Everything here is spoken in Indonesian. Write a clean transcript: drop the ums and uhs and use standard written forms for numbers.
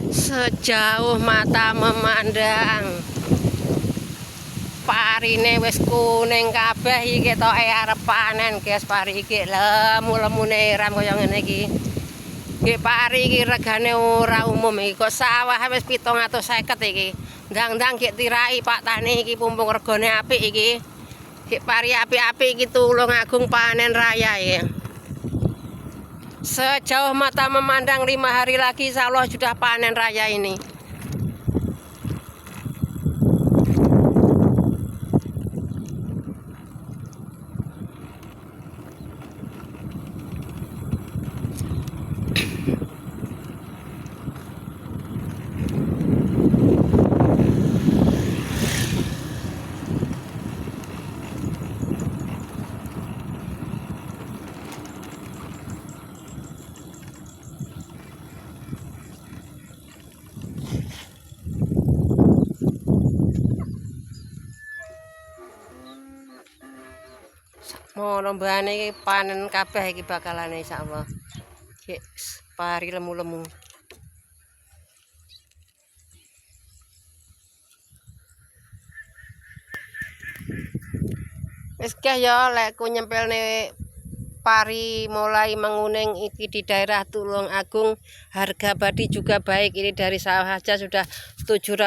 Sejauh mata memandang, parine wis kuning kabeh iki ketoke arep panen, guys. Pari iki lemu-lemune ram kaya ngene iki. Iki pari iki regane ora umum iki, kok sawah wis 750 iki. Ndang-ndang gek tirai Pak Tani iki pumpung regane apik iki. Gek pari apik-apik iki Tulung Agung panen raya iki. Sejauh mata memandang 5 hari lagi insyaallah sudah panen raya ini. Mono mbane iki panen kabeh iki bakalane insyaallah. Iki pari lemu-lemu. Wis guys ya lek ku nyempelne pari mulai menguning iki di daerah Tulung Agung, harga badi juga baik. Ini dari sawah saja sudah 700.